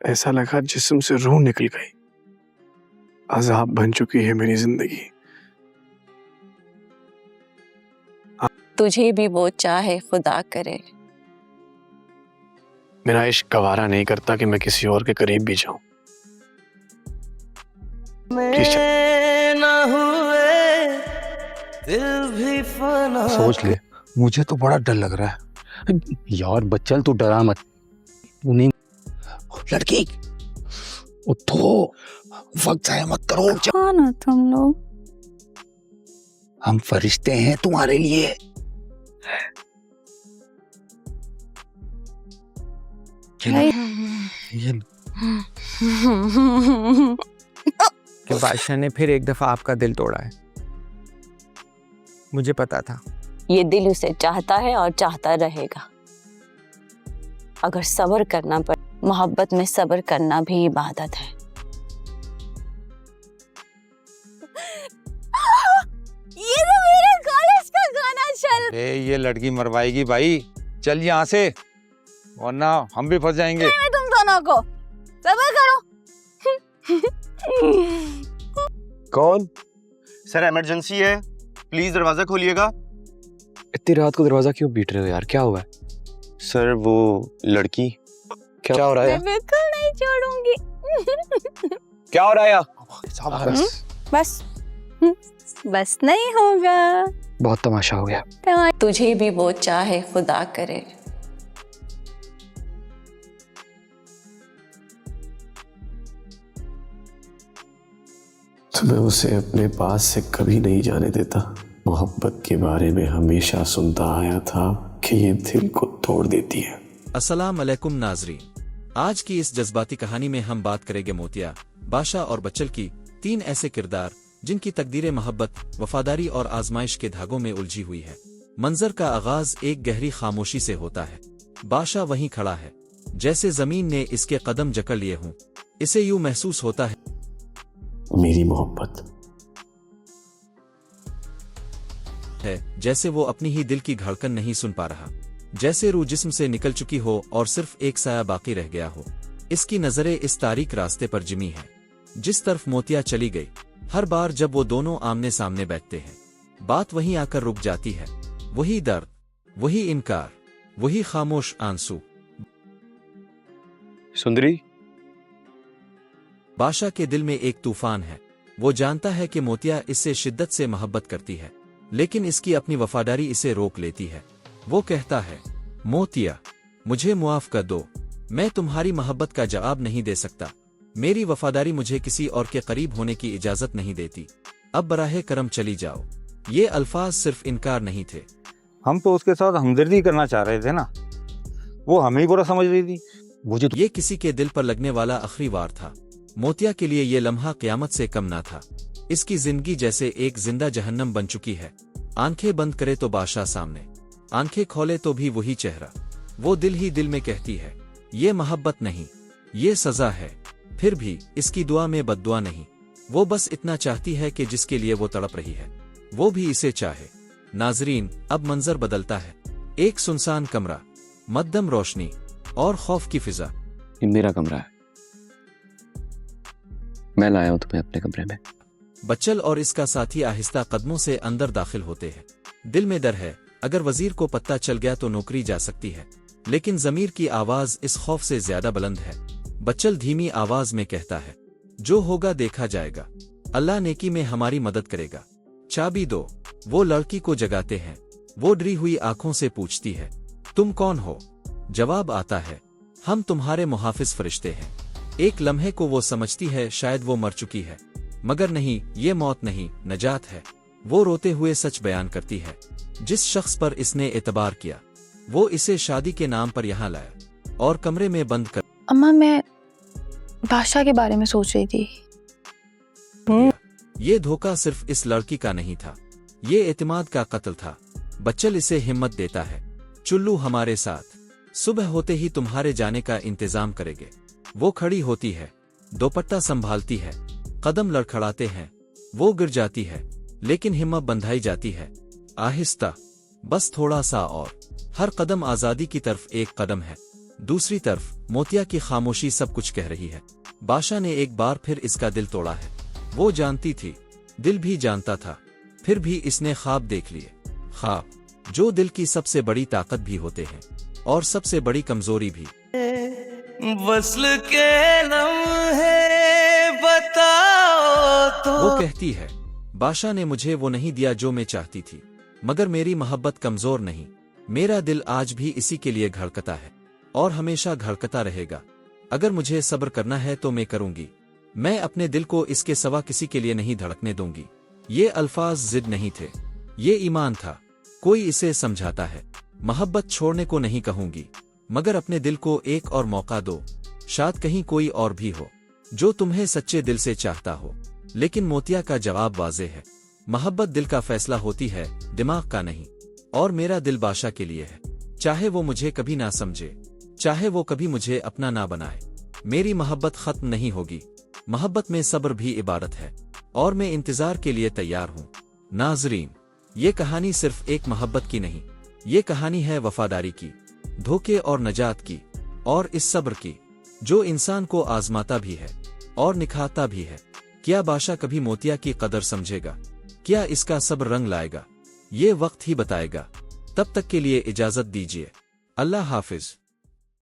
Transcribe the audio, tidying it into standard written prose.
ऐसा लगा जिस्म से रूह निकल गई। अजाब बन चुकी है मेरी जिंदगी। तुझे भी वो चाहे खुदा करे। मेरा इश्क गवारा नहीं करता कि मैं किसी और के करीब भी जाऊं। सोच ले, मुझे तो बड़ा डर लग रहा है यार। बच्चल तू डरा मत। तू नहीं लड़की उठो, वक्त जाया मत करो। हाँ ना तुम लोग, हम फरिश्ते हैं तुम्हारे लिए। ये कि बादशाह ने फिर एक दफा आपका दिल तोड़ा है। मुझे पता था। ये दिल उसे चाहता है और चाहता रहेगा। अगर सब्र करना पड़े, मोहब्बत में सब्र करना भी इबादत है। ये तो मेरे कॉलेज का गाना चल। ये लड़की मरवाएगी भाई। चल यहाँ से, वरना हम भी फंस जाएंगे। मैं तुम दोनों को सब्र करो। कौन? सर इमरजेंसी है, प्लीज दरवाजा खोलिएगा। इतनी रात को दरवाजा क्यों पीट रहे हो यार? क्या हुआ है? सर वो लड़की। क्या हो रहा है? मैं बिल्कुल नहीं छोड़ूंगी। क्या हो रहा है यार? बस बस नहीं होगा। बहुत तमाशा हो गया। तुझे भी वो चाहे खुदा करे। तो मैं उसे अपने पास से कभी नहीं जाने देता। मोहब्बत के बारे में हमेशा सुनता आया था कि ये दिल को तोड़ देती है। अस्सलाम अलैकुम नाजरीन, आज की इस जज्बाती कहानी में हम बात करेंगे मोतिया, बादशाह और बच्चल की 3 ऐसे किरदार जिनकी तकदीर मोहब्बत, वफादारी और आजमाइश के धागों में उलझी हुई है। मंजर का आगाज एक गहरी खामोशी से होता है। बादशाह वहीं खड़ा है, जैसे जमीन ने इसके कदम जकड़ लिए हों। इसे यूं महसूस होता है मेरी मोहब्बत है जैसे वो अपनी ही दिल की धड़कन नहीं सुन पा रहा, जैसे रूह जिस्म से निकल चुकी हो और सिर्फ एक साया बाकी रह गया हो। इसकी नजरें इस तारीक रास्ते पर जिमी हैं, जिस तरफ मोतिया चली गई। हर बार जब वो दोनों आमने सामने बैठते हैं, बात वहीं आकर रुक जाती है। वही दर्द, वही इनकार, वही खामोश आंसू। सुंदरी, बादशाह के दिल में एक तूफान है। वो जानता है कि मोतिया इससे शिद्दत से मोहब्बत करती है, लेकिन इसकी अपनी वफादारी इसे रोक लेती है। वो कहता है, मोतिया, मुझे मुआफ कर दो। मैं तुम्हारी मोहब्बत का जवाब नहीं दे सकता। मेरी वफादारी मुझे किसी और के करीब होने की इजाजत नहीं देती। अब बराहे करम चली जाओ। ये अल्फाज सिर्फ इनकार नहीं थे। हम तो उसके साथ हमदर्दी करना चाह रहे थे ना, वो हमें ही बुरा समझ रही थी। मुझे ये किसी के दिल पर लगने वाला आखिरी वार था। मोतिया के लिए ये लम्हा क़यामत से कम ना था। इसकी जिंदगी जैसे एक जिंदा जहन्नम बन चुकी है। आंखें बंद करे तो बादशाह सामने, आंखें खोले तो भी वही चेहरा। वो दिल ही दिल में कहती है, ये मोहब्बत नहीं, ये सजा है। फिर भी इसकी दुआ में बद्दुआ नहीं। वो बस इतना चाहती है कि जिसके लिए वो तड़प रही है, वो भी इसे चाहे। नाजरीन, अब मंजर बदलता है। एक सुनसान कमरा, मध्यम रोशनी और खौफ की फिजा। ये मेरा कमरा है, मैं लाया हूं तुम्हें अपने कमरे में। बच्चल और इसका साथी आहिस्ता कदमों से अंदर दाखिल होते हैं। दिल में डर है, अगर वजीर को पता चल गया तो नौकरी जा सकती है। लेकिन जमीर की आवाज इस खौफ से ज्यादा बुलंद है। बच्चल धीमी आवाज में कहता है, जो होगा देखा जाएगा। अल्लाह नेकी में हमारी मदद करेगा। चाबी दो। वो लड़की को जगाते हैं। वो डरी हुई आंखों से पूछती है, तुम कौन हो? जवाब आता है, हम तुम्हारे मुहाफिज फरिश्ते हैं। एक लम्हे को वो समझती है शायद वो मर चुकी है, मगर नहीं, ये मौत नहीं, नजात है। वो रोते हुए सच बयान करती है, जिस शख्स पर इसने एतबार किया, वो इसे शादी के नाम पर यहाँ लाया और कमरे में बंद कर। अम्मा, मैं बादशाह के बारे में सोच रही थी। ये धोखा सिर्फ इस लड़की का नहीं था, ये एतमाद का कत्ल था। बच्चल इसे हिम्मत देता है, चुल्लू हमारे साथ, सुबह होते ही तुम्हारे जाने का इंतजाम करेंगे। वो खड़ी होती है, दोपट्टा संभालती है, कदम लड़खड़ाते हैं। वो गिर जाती है, लेकिन हिम्मत बंधाई जाती है। आहिस्ता, बस थोड़ा सा और। हर कदम आजादी की तरफ एक कदम है। दूसरी तरफ मोतिया की खामोशी सब कुछ कह रही है। बादशाह ने एक बार फिर इसका दिल तोड़ा है। वो जानती थी, दिल भी जानता था, फिर भी इसने ख्वाब देख लिए। ख्वाब जो दिल की सबसे बड़ी ताकत भी होते हैं और सबसे बड़ी कमजोरी भी। वस्ल के लम्हे बताओ तो। वो कहती है, बादशाह ने मुझे वो नहीं दिया जो मैं चाहती थी, मगर मेरी मोहब्बत कमजोर नहीं। मेरा दिल आज भी इसी के लिए धड़कता है और हमेशा धड़कता रहेगा। अगर मुझे सब्र करना है तो मैं करूंगी। मैं अपने दिल को इसके सिवा किसी के लिए नहीं धड़कने दूंगी। ये अल्फाज जिद नहीं थे, ये ईमान था। कोई इसे समझाता है, मोहब्बत छोड़ने को नहीं कहूंगी, मगर अपने दिल को एक और मौका दो। शायद कहीं कोई और भी हो जो तुम्हें सच्चे दिल से चाहता हो। लेकिन मोतिया का जवाब वाज़ेह है, मोहब्बत दिल का फैसला होती है, दिमाग का नहीं। और मेरा दिल बादशाह के लिए है। चाहे वो मुझे कभी ना समझे, चाहे वो कभी मुझे अपना ना बनाए, मेरी मोहब्बत खत्म नहीं होगी। मोहब्बत में सब्र भी इबादत है और मैं इंतजार के लिए तैयार हूँ। नाजरीन, ये कहानी सिर्फ एक मोहब्बत की नहीं, ये कहानी है वफादारी की, धोखे और नजात की, और इस सब्र की जो इंसान को आजमाता भी है और निखारता भी है। क्या बादशाह कभी मोतिया की कदर समझेगा? क्या इसका सब्र रंग लाएगा? ये वक्त ही बताएगा। तब तक के लिए इजाजत दीजिए। अल्लाह हाफिज।